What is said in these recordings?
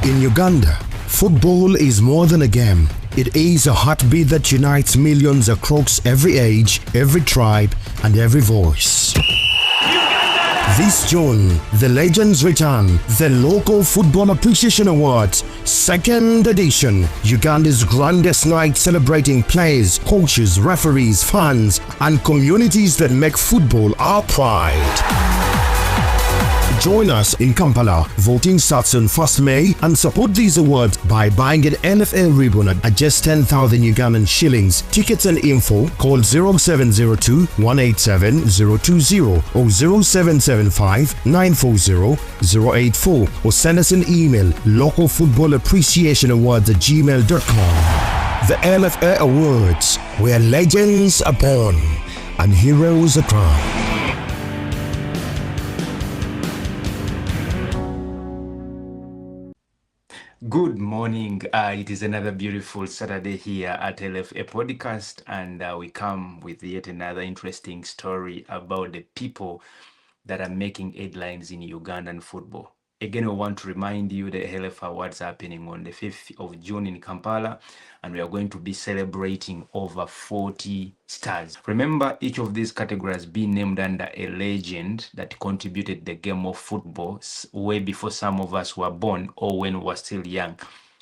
In Uganda, football is more than a game. It is a heartbeat that unites millions across every age, every tribe, and every voice. This June, the Legends return, the Local Football Appreciation Awards, 2nd edition, Uganda's grandest night celebrating players, coaches, referees, fans, and communities that make football our pride. Join us in Kampala. Voting starts on 1st May and support these awards by buying an LFA ribbon at just 10,000 Ugandan shillings. Tickets and info call 0702 187 020 or 0775 940 084 or send us an email localfootballappreciationawards@gmail.com. The LFA Awards, where legends are born and heroes are crowned. Good morning. It is another beautiful Saturday here at LFA Podcast, and we come with yet another interesting story about the people that are making headlines in Ugandan football. Again, we want to remind you the LFA Awards are happening on the 5th of June in Kampala, and we are going to be celebrating over 40 stars. Remember, each of these categories being named under a legend that contributed the game of football way before some of us were born or when we were still young.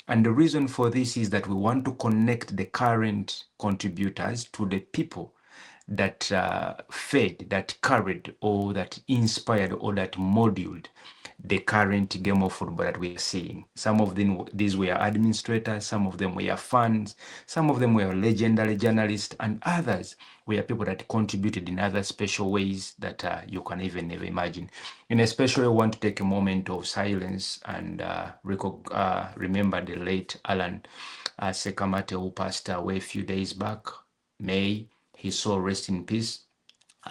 And the reason for this is that we want to connect the current contributors to the people that fed, that carried, or that inspired, or that modeled the current game of football that we are seeing. Some of them, these were administrators, some of them were fans, some of them were legendary journalists, and others were people that contributed in other special ways that you can even never imagine. In a special way, I want to take a moment of silence and remember the late Alan Sekamate, who passed away a few days back. May his soul rest in peace.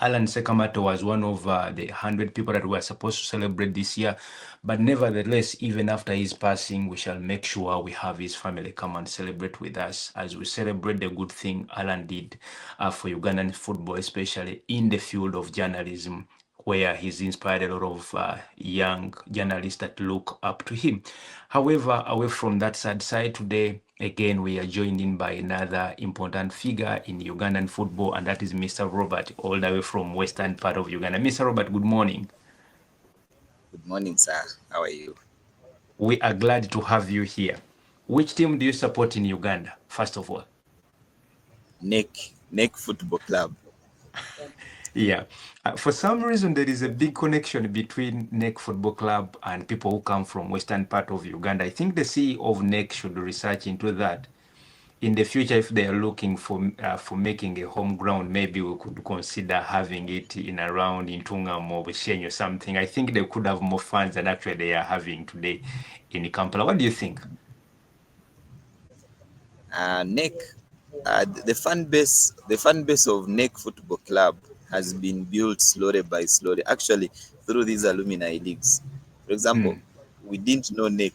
Alan Sekamate was one of the 100 people that were supposed to celebrate this year, but nevertheless, even after his passing, we shall make sure we have his family come and celebrate with us as we celebrate the good thing Alan did for Ugandan football, especially in the field of journalism, where he's inspired a lot of young journalists that look up to him. However, away from that sad side today, again, we are joined in by another important figure in Ugandan football, and that is Mr. Robert, all the way from western part of Uganda. Mr. Robert, good morning. Good morning, sir. How are you? We are glad to have you here. Which team do you support in Uganda, first of all? NEC Football Club. Yeah. For some reason, there is a big connection between NEC Football Club and people who come from western part of Uganda. I think the CEO of NEC should research into that. In the future, if they are looking for making a home ground, maybe we could consider having it in around Kitunga or Bushenyi or something. I think they could have more fans than actually they are having today in Kampala. What do you think? NEC, the fan base of NEC Football Club has been built slowly by slowly, actually through these alumni leagues. For example, we didn't know NEC,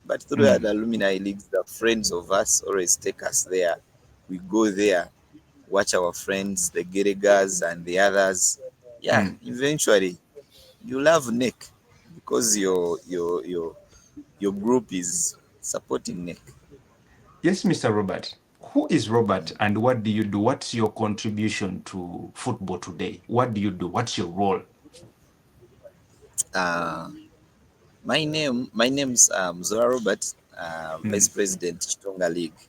but through the alumni leagues, the friends of us always take us there. We go there, watch our friends, the Geregas and the others. Yeah, eventually you love NEC because your group is supporting NEC. Yes, Mr. Robert. Who is Robert and what do you do? What's your contribution to football today? What do you do? What's your role? My name's Zora Robert, Vice President, Kitunga League.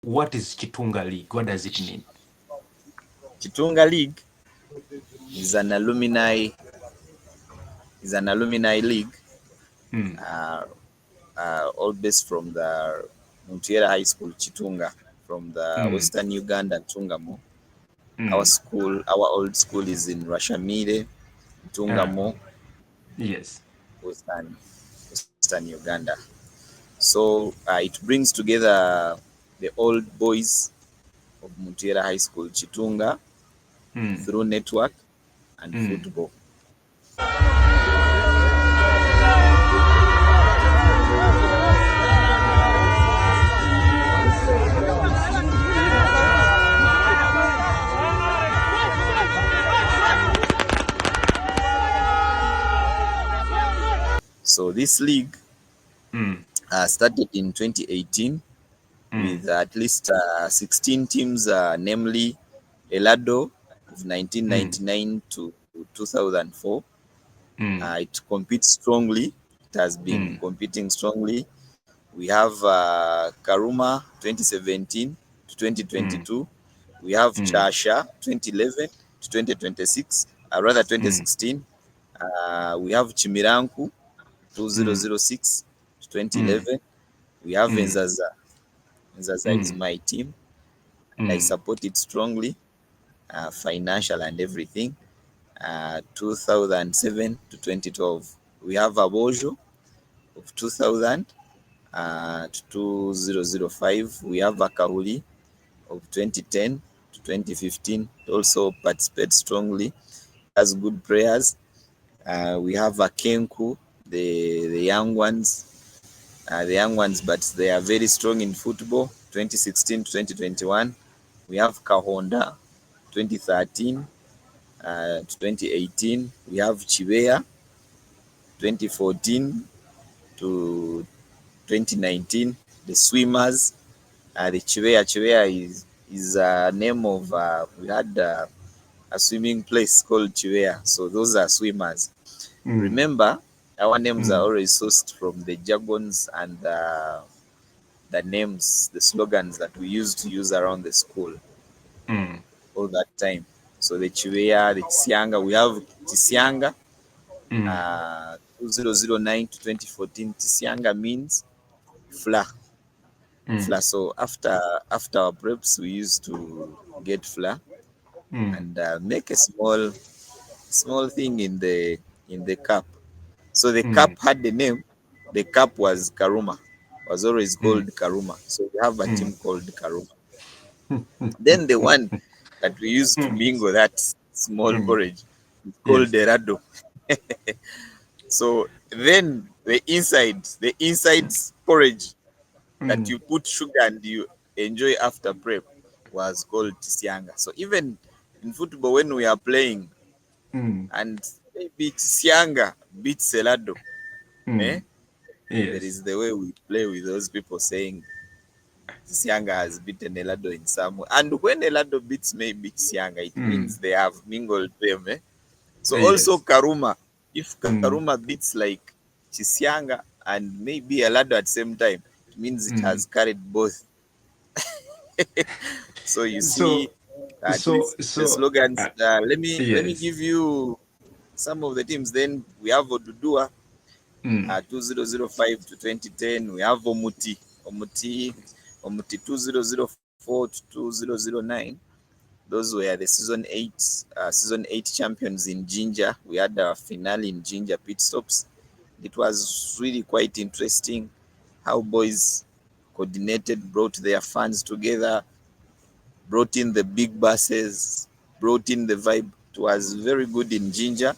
What is Kitunga League? What does it mean? Kitunga League is an alumni league. All based from the Muntiera High School, Kitunga, from the Western Uganda, Tungamo. Our old school is in Rashamire, Tungamo. Yes. Western Uganda. So it brings together the old boys of Muntiera High School, Kitunga, through network and football. So this league started in 2018 with at least 16 teams, namely Elado of 1999 to 2004. It competes strongly. It has been competing strongly. We have Karuma 2017 to 2022. We have Chasha 2011 to 2026, rather 2016. We have Chimiranku 2006 to 2011. We have Nzaza. Nzaza is my team, and I support it strongly, financial and everything. 2007 to 2012. We have Abojo of 2000 to 2005. We have Akahuli of 2010 to 2015. Also participates strongly, has good players. We have Akenku, the young ones. But they are very strong in football. 2016 to 2021. We have Kahonda 2013 to 2018. We have Chiveya 2014 to 2019. The swimmers, the Chiveya is a name of, we had a swimming place called Chiveya. So those are swimmers. Remember, our names are always sourced from the jargons and the names, the slogans that we used to use around the school all that time. So the Chiveya, the Tisianga, we have Tisianga, 2009 to 2014. Tisianga means FLA. FLA. So after our preps, we used to get FLA and make a small thing in the cup. So the cup had the name. The cup was Karuma. Was always called Karuma. So we have a team called Karuma. Then the one that we used to mingle that small porridge is called Derado. So then the inside porridge that you put sugar and you enjoy after prep was called Tisianga. So even in football, when we are playing and maybe Tisianga beats Selado, there is the way we play with those people saying Tisianga has beaten Elado in some way. And when Elado beats maybe Tisianga, it means they have mingled them. So also Karuma, if Karuma beats like Tisianga and maybe Elado at the same time, it means it has carried both. So you see, the slogans. Let me give you some of the teams. Then we have Odudua, 2005 to 2010. We have Omuti 2004 to 2009. Those were the season 8 champions in Jinja. We had a finale in Jinja pit stops. It was really quite interesting how boys coordinated, brought their fans together, brought in the big buses, brought in the vibe. It was very good in Jinja.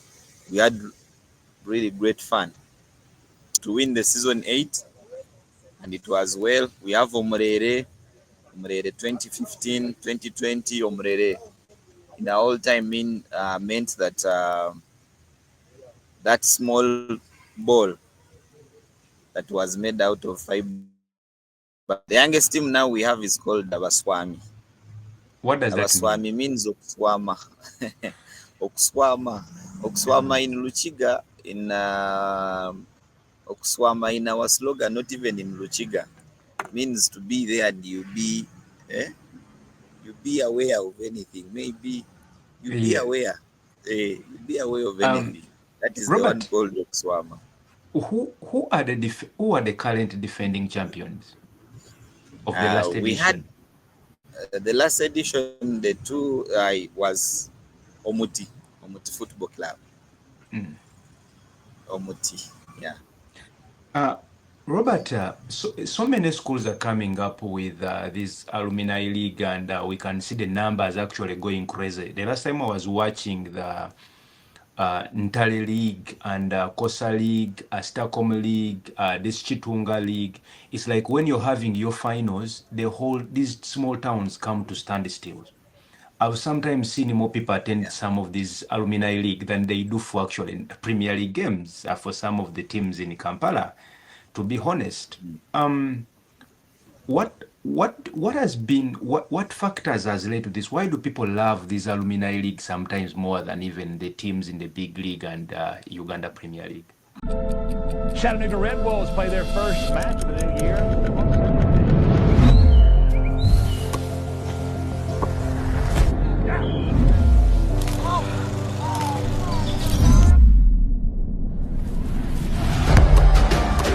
We had really great fun to win the season 8, and it was well. We have Omrere 2015, 2020. Omrere in the whole time meant that that small ball that was made out of fiber. But the youngest team now we have is called Abaswami. What does that mean? Means Okuswama. Okuswama in Luchiga, in Okuswama in our slogan, not even in Luchiga, means to be there and you be aware of anything. Maybe you be aware. You be aware of anything. That is Robert, the one called Okuswama. Who are the current defending champions of the last edition? We had the last edition. The two was Omuti Football Club. Omuti, yeah. Robert, so many schools are coming up with this alumni league, and we can see the numbers actually going crazy. The last time I was watching the Ntale League and Kosa League, Starcom League, this Kitunga League, it's like when you're having your finals, these small towns come to standstill. I've sometimes seen more people attend some of these alumni league than they do for actually Premier League games for some of the teams in Kampala, to be honest. What has been what factors has led to this? Why do people love these alumni league sometimes more than even the teams in the big league and Uganda Premier League? Chattanooga Red Wolves play their first match of the new year.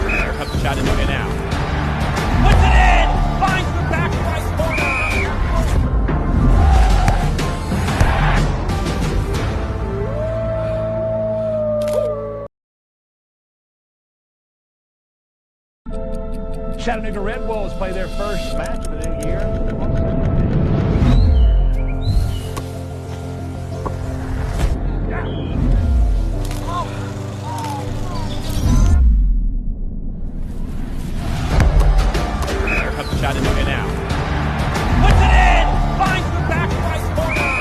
Here comes Chattanooga now. Puts it in! Finds the back right corner. Chattanooga Red Wolves play their first match of the new year. Chattanooga now. Puts it in! Finds the back right corner.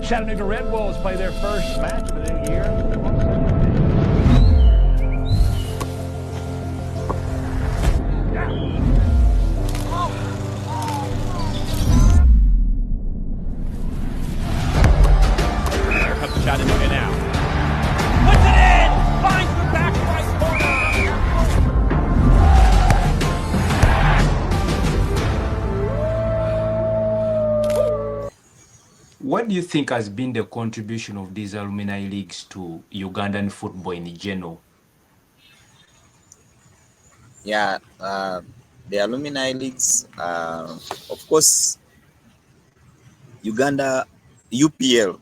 Chattanooga Red Wolves play their first match of the new year. Chattanooga now. Puts it in! Finds the back right corner. What do you think has been the contribution of these alumni leagues to Ugandan football in general? Yeah, the alumni leagues, of course, Uganda UPL.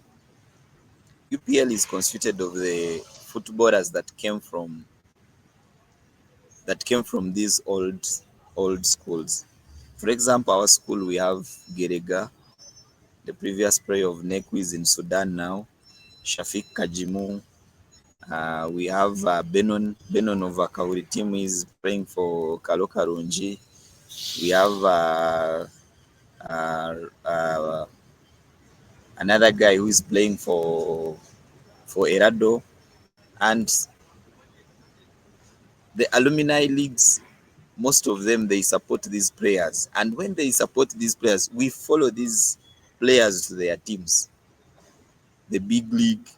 UPL is constituted of the footballers that came from these old schools. For example, our school, we have Gerega, the previous player of NEC, who is in Sudan now, Shafiq Kajimu. We have Benon of Kauri team is playing for Kaloka Runji. We have another guy who is playing for Erado. And the alumni leagues, most of them, they support these players. And when they support these players, we follow these players to their teams. The big league,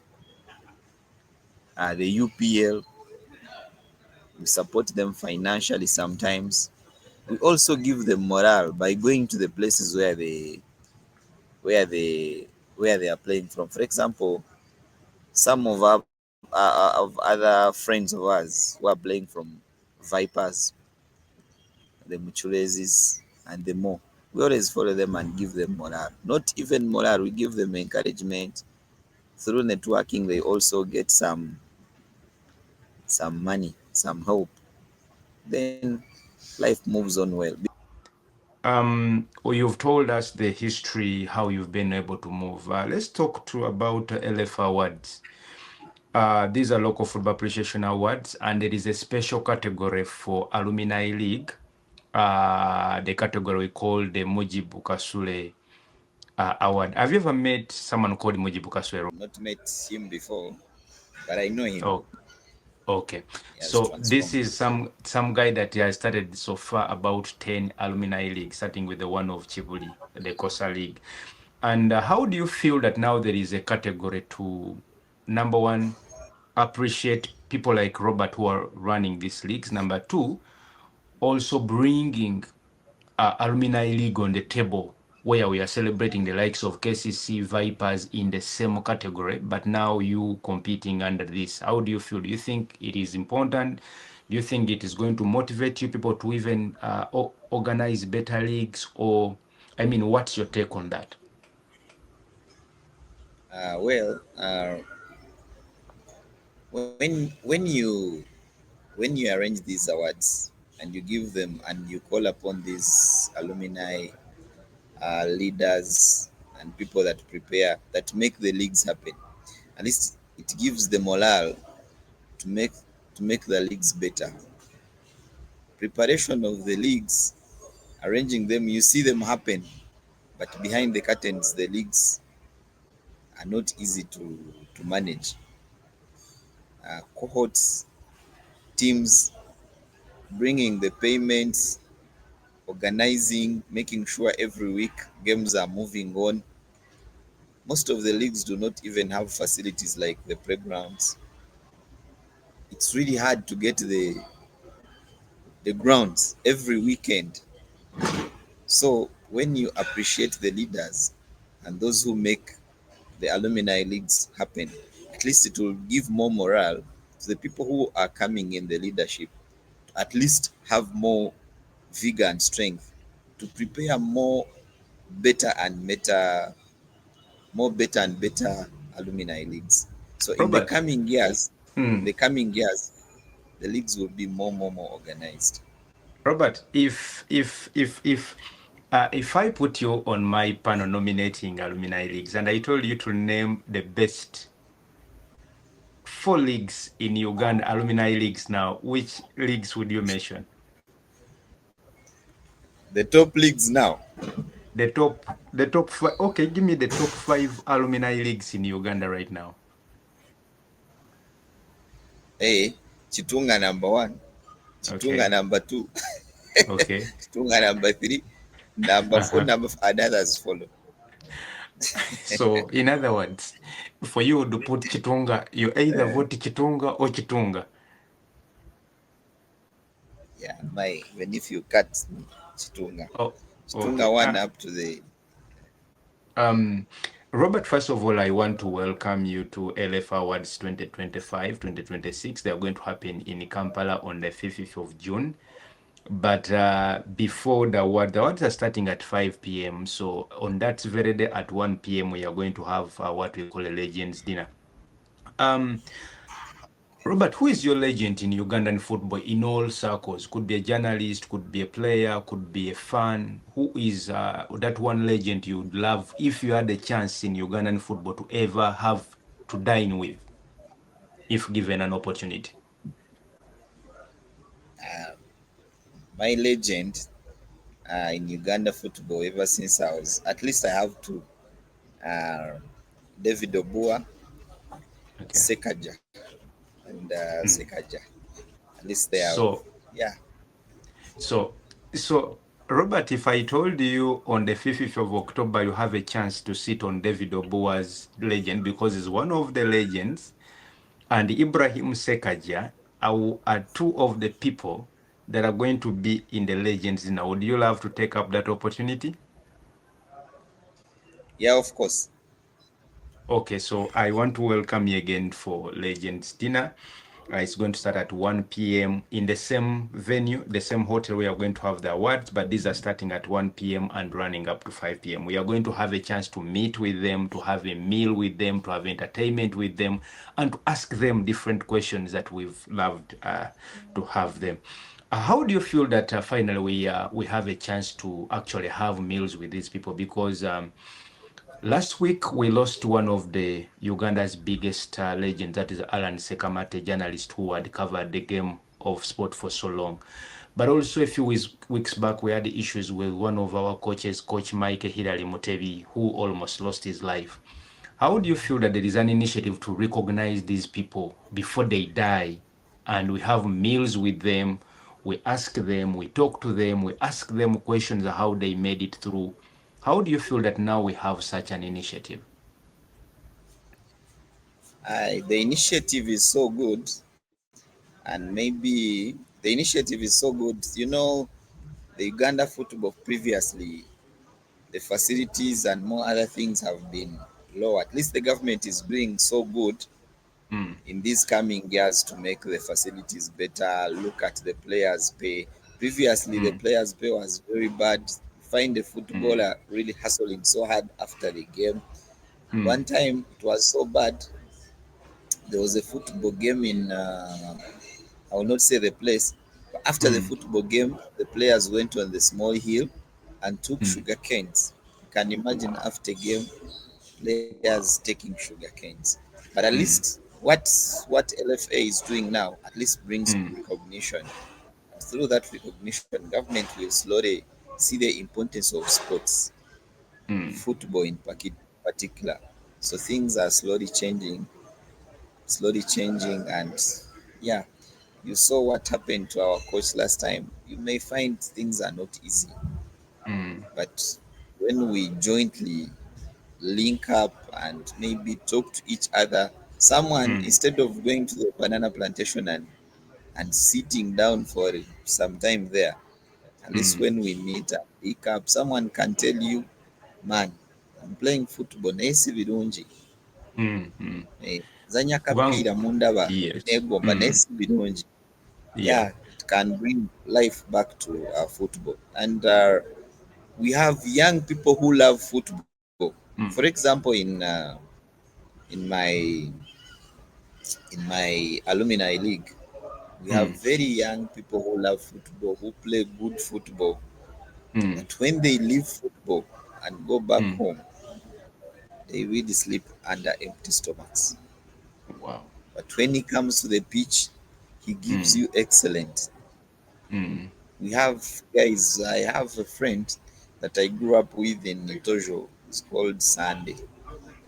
the UPL, we support them financially sometimes. We also give them morale by going to the places where they are playing from. For example, some of other friends of ours who are playing from Vipers, the Muchulezis, and the more. We always follow them and give them morale. Not even morale, we give them encouragement. Through networking, they also get some money, some help. Then life moves on well. Well, you've told us the history, how you've been able to move. Let's talk about LFA Awards. These are local football appreciation awards, and there is a special category for alumni league. The category we call the Mujibu Kasule award. Have you ever met someone called Mujibu Kasule? Not met him before, but I know him. Oh, okay. So this is some guy that has started so far about 10 alumni leagues, starting with the one of Chibuli, the Kosa League. And how do you feel that now there is a category to, number one, appreciate people like Robert who are running these leagues? Number two, also bringing alumni league on the table where we are celebrating the likes of KCC Vipers in the same category, but now you competing under this. How do you feel? Do you think it is important? Do you think it is going to motivate you people to even organize better leagues? Or, I mean, what's your take on that? When you arrange these awards and you give them and you call upon these alumni leaders and people that prepare, that make the leagues happen, at least it gives the morale to make the leagues better. Preparation of the leagues, arranging them, you see them happen, but behind the curtains, the leagues are not easy to manage. Cohorts, teams, bringing the payments, organizing, making sure every week games are moving on. Most of the leagues do not even have facilities like the playgrounds. It's really hard to get the grounds every weekend. So when you appreciate the leaders and those who make the alumni leagues happen, at least it will give more morale to the people who are coming in the leadership, at least have more vigor and strength to prepare better and better alumni leagues. So in the Robert, coming years, mm, the leagues will be more organized. Robert, if I put you on my panel nominating alumni leagues, and I told you to name the best 4 leagues in Uganda, alumni leagues now, which leagues would you mention? The top leagues now. The top five. Okay, give me the top 5 alumni leagues in Uganda right now. Hey, Kitunga number 1, Kitunga Okay. number 2, Okay. Kitunga number 3, number 4, number 5, and others follow. So, in other words, for you to put Kitunga, you either vote Kitunga or Kitunga. Yeah, even if you cut Kitunga. Oh, Kitunga okay. 1 up to the... Robert, first of all, I want to welcome you to LFA Awards 2025-2026. They are going to happen in Kampala on the 5th of June. But before the awards are starting at 5 p.m. So on that very day at 1 p.m., we are going to have what we call a Legends Dinner. Robert, who is your legend in Ugandan football in all circles? Could be a journalist, could be a player, could be a fan. Who is that one legend you'd love if you had a chance in Ugandan football to ever have to dine with, if given an opportunity? My legend in Uganda football ever since I was... At least I have two. David Obua, Okay. Sekaja, and Sekaja. At least they are... So, yeah. So, Robert, if I told you on the 5th of October you have a chance to sit on David Obua's legend because he's one of the legends, and Ibrahim Sekaja are two of the people that are going to be in the legends now, would you love to take up that opportunity? Yeah, of course. Okay, so I want to welcome you again for Legends Dinner. It's going to start at 1 p.m. in the same venue, the same hotel we are going to have the awards, but these are starting at 1 p.m. and running up to 5 p.m. We are going to have a chance to meet with them, to have a meal with them, to have entertainment with them, and to ask them different questions that we've loved to have them. How do you feel that finally we have a chance to actually have meals with these people? Because last week, we lost one of the Uganda's biggest legends, that is Alan Sekamate, journalist who had covered the game of sport for so long. But also a few weeks back, we had issues with one of our coaches, Coach Mike Hilary Mutebi, who almost lost his life. How do you feel that there is an initiative to recognize these people before they die, and we have meals with them, we ask them, we talk to them, we ask them questions of how they made it through? How do you feel that now we have such an initiative? The initiative is so good, and maybe the initiative is so good. You know, the Uganda football previously, the facilities and more other things have been low. At least the government is doing so good in these coming years to make the facilities better. Look at the players' pay. Previously, the players' pay was very bad. Find a footballer really hustling so hard after the game. One time, it was so bad. There was a football game in, I will not say the place, but after the football game, the players went on the small hill and took sugar canes. You can imagine after game, players taking sugar canes. But at least what LFA is doing now at least brings Mm. recognition. Through that recognition, government will slowly see the importance of sports, Mm. football in particular. So things are slowly changing, and yeah, you saw what happened to our coach last time. You may find things are not easy, Mm. but when we jointly link up and maybe talk to each other, someone Mm. instead of going to the banana plantation and sitting down for some time there, at least Mm. when we meet and pick up, someone can tell you, man, I'm playing football naye si birungi. Mm. Mm. Zanya Kubanga kapiira mu ndaba yes. negomba naye Mm. si birungi. Yeah. Yeah, it can bring life back to football. And we have young people who love football. For Mm. example, in my alumni league, we have Mm. very young people who love football, who play good football. Mm. But when they leave football and go back Mm. home, they really sleep under empty stomachs. Wow. But when he comes to the pitch, he gives Mm. you excellent. Mm. We have guys. I have a friend that I grew up with in Tojo. It's called Sunday.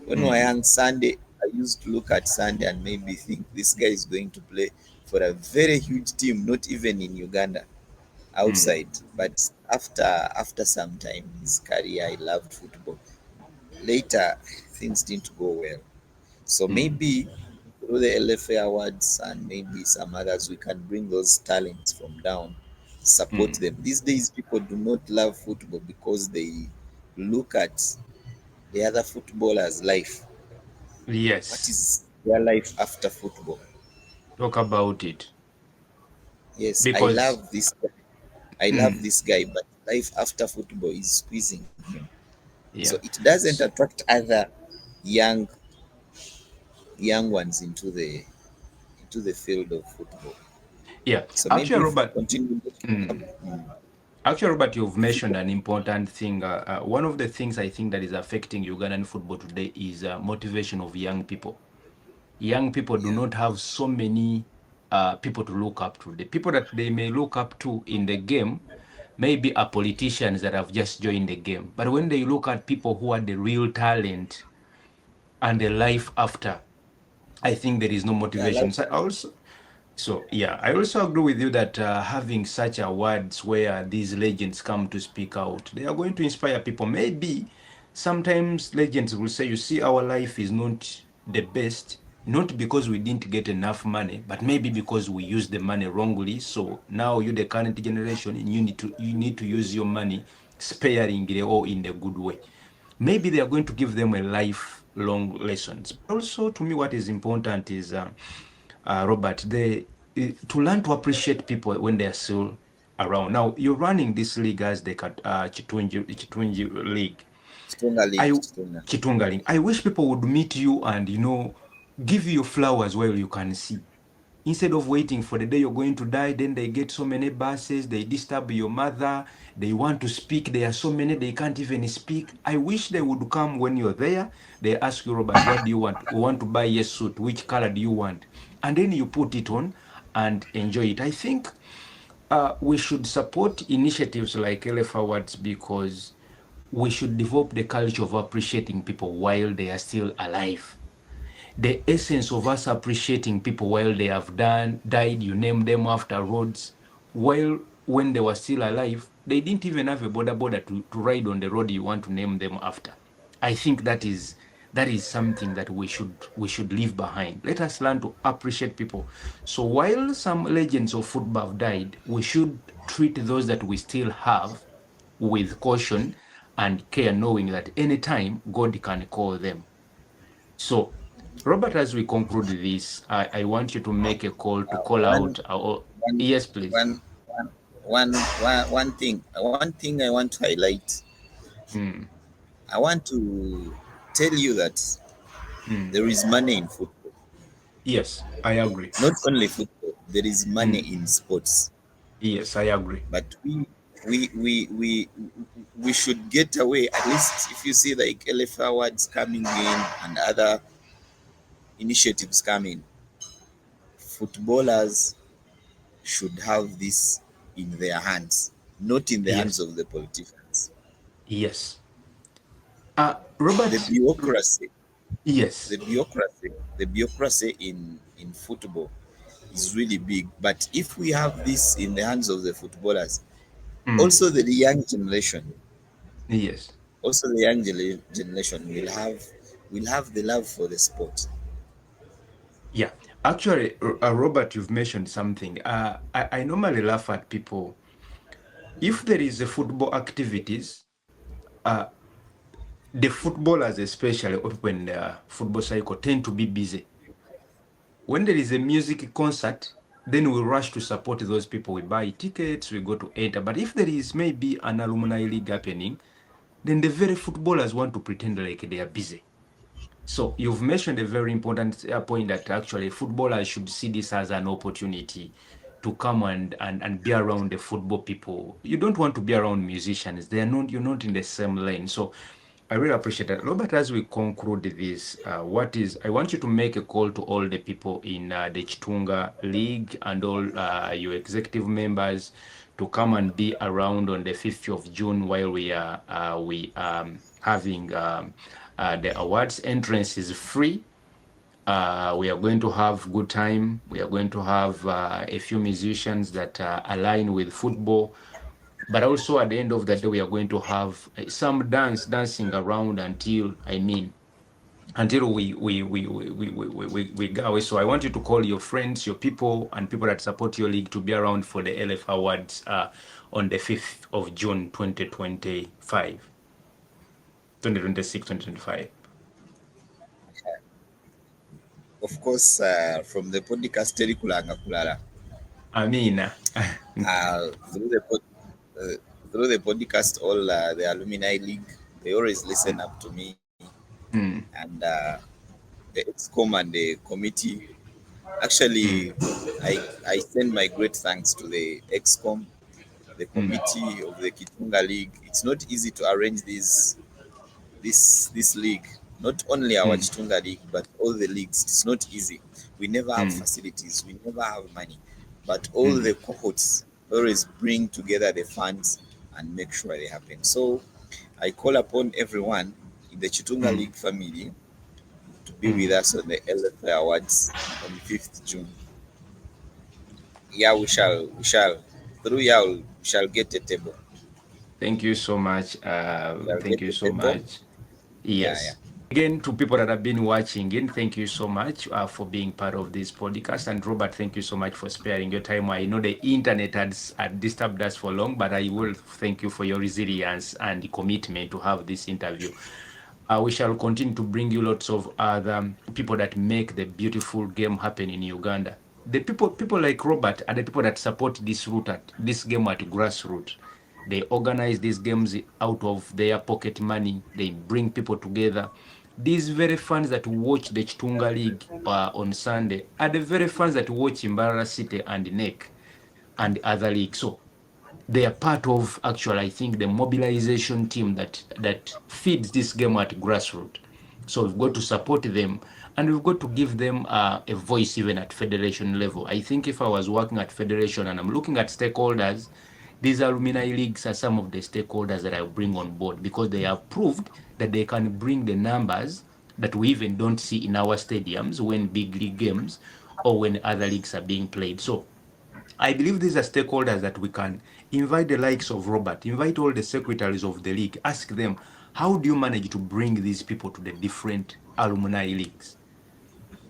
When we were Mm. young, Sunday, I used to look at Sunday and maybe think this guy is going to play for a very huge team, not even in Uganda, Mm. outside. But after some time, his career, I loved football. Later, things didn't go well. So Mm. maybe through the LFA Awards and maybe some others, we can bring those talents from down, support Mm. them. These days, people do not love football because they look at the other footballers' life. What Yes. is their life after football? Talk about it. Yes, I Because love this guy. I love mm. this guy, but life after football is squeezing him. So Yeah. it doesn't attract other young young ones into the field of football. Yeah. So maybe Actually, if we Robert. continue looking up, Mm. Actually, Robert, you've mentioned an important thing. One of the things I think that is affecting Ugandan football today is motivation of young people. Young people do yeah, not have so many people to look up to. The people that they may look up to in the game maybe are politicians that have just joined the game. But when they look at people who are the real talent and the life after, I think there is no yeah, like motivation. I also agree with you that having such awards where these legends come to speak out, they are going to inspire people. Maybe sometimes legends will say, you see, our life is not the best, not because we didn't get enough money, but maybe because we used the money wrongly. So now you, the current generation, and you need to use your money sparingly or in a good way. Maybe they are going to give them a lifelong lessons. But also, to me, what is important is Robert, to learn to appreciate people when they are still around. Now, you're running this league as the Chitunji League. Kitunga I League, Kitunga. Chitunga League. I wish people would meet you and give you your flowers while you can see. Instead of waiting for the day you're going to die, then they get so many buses, they disturb your mother, they want to speak, there are so many, they can't even speak. I wish they would come when you're there. They ask you, Robert, what do you want? We want to buy a suit. Which color do you want? And then you put it on and enjoy it. I think we should support initiatives like LFA Awards because we should develop the culture of appreciating people while they are still alive. The essence of us appreciating people while they have died, you name them after roads, while when they were still alive, they didn't even have a border to ride on the road you want to name them after. I think that is something that we should leave behind. Let us learn to appreciate people. So while some legends of football have died, we should treat those that we still have with caution and care, knowing that anytime God can call them. So, Robert, as we conclude this, I want you to make a call to call One, out our. one, Yes, please. one thing I want to highlight. Mm, I want to tell you that mm. there is money in football. Yes, I agree. Not only football, there is money Mm, in sports. yes, I agree. But we we we we should get away. At least if you see like LFA awards coming in and other initiatives come in, footballers should have this in their hands, not in the hands Yes. of the politicians. Yes. The Robert. bureaucracy, Yes. the bureaucracy in football is really big. But if we have this in the hands of the footballers, also the young generation, Yes. will have the love for the sport. Yeah. Actually, Robert, you've mentioned something. I normally laugh at people. If there is a football activities, the footballers especially, or people in the football cycle, tend to be busy. When there is a music concert, then we rush to support those people. We buy tickets, we go to enter. But if there is maybe an alumni league happening, then the very footballers want to pretend like they are busy. So you've mentioned a very important point that actually footballers should see this as an opportunity to come and be around the football people. You don't want to be around musicians. You're not in the same lane. So I really appreciate that. Robert, as we conclude this, I want you to make a call to all the people in the Kitunga League and all your executive members to come and be around on the 5th of June while we are having the awards. Entrance is free. We are going to have good time. We are going to have a few musicians that align with football. But also at the end of the day, we are going to have some dancing around until we go away. So I want you to call your friends, your people, and people that support your league to be around for the LFA Awards on the 5th of June, 2025. 2026, 2025. Of course, from the podcast Terikulanga Kulala. Through the podcast, all the alumni league, they always listen up to me, and the EXCOM and the committee. Actually, I send my great thanks to the EXCOM, the committee of the Kitunga League. It's not easy to arrange this league. Not only our Kitunga League, but all the leagues. It's not easy. We never have facilities. We never have money. But all the cohorts always bring together the funds and make sure they happen. So I call upon everyone in the Kitunga League family to be with us on the LFA Awards on the 5th June. Yeah, we shall through y'all we shall get a table. Thank you so much. Thank you so much. Yes. Yeah. Again, to people that have been watching in, thank you so much for being part of this podcast. And Robert, thank you so much for sparing your time. I know the internet had disturbed us for long, but I will thank you for your resilience and the commitment to have this interview. We shall continue to bring you lots of other people that make the beautiful game happen in Uganda. The people like Robert are the people that support this game at grassroots. They organize these games out of their pocket money. They bring people together. These very fans that watch the Kitunga League on Sunday are the very fans that watch Mbarara City and NEC and other leagues. So they are part of, actually, I think, the mobilization team that feeds this game at grassroots. So we've got to support them, and we've got to give them a voice even at federation level. I think if I was working at federation and I'm looking at stakeholders, these alumni leagues are some of the stakeholders that I bring on board, because they have proved that they can bring the numbers that we even don't see in our stadiums when big league games or when other leagues are being played. So I believe these are stakeholders that we can invite, the likes of Robert, invite all the secretaries of the league, ask them, how do you manage to bring these people to the different alumni leagues?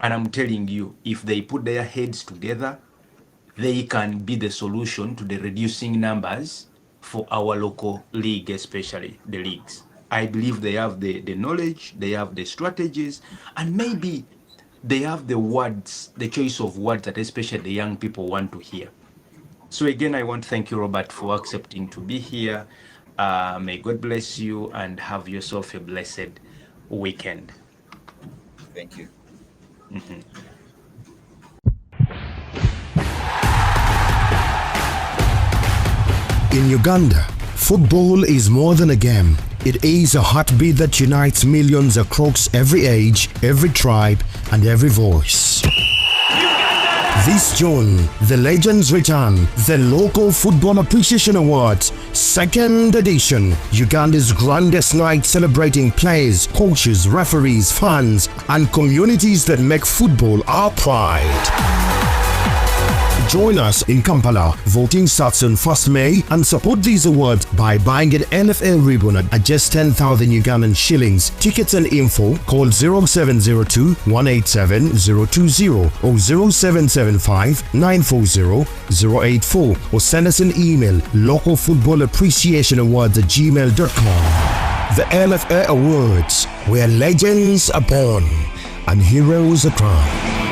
And I'm telling you, if they put their heads together, they can be the solution to the reducing numbers for our local league, especially the leagues. I believe they have the knowledge, they have the strategies, and maybe they have the words, the choice of words that especially the young people want to hear. So again, I want to thank you, Robert, for accepting to be here. May God bless you and have yourself a blessed weekend. Thank you. In Uganda, football is more than a game. It is a heartbeat that unites millions across every age, every tribe, and every voice. This June, the Legends return, the Local Football Appreciation Awards, 2nd edition, Uganda's grandest night celebrating players, coaches, referees, fans, and communities that make football our pride. Join us in Kampala. Voting starts on 1st May and support these awards by buying an LFA ribbon at just 10,000 Ugandan shillings. Tickets and info call 0702 187 020 or 0775 940 084 or send us an email localfootballappreciationawards@gmail.com. The LFA Awards, where legends are born and heroes are crowned.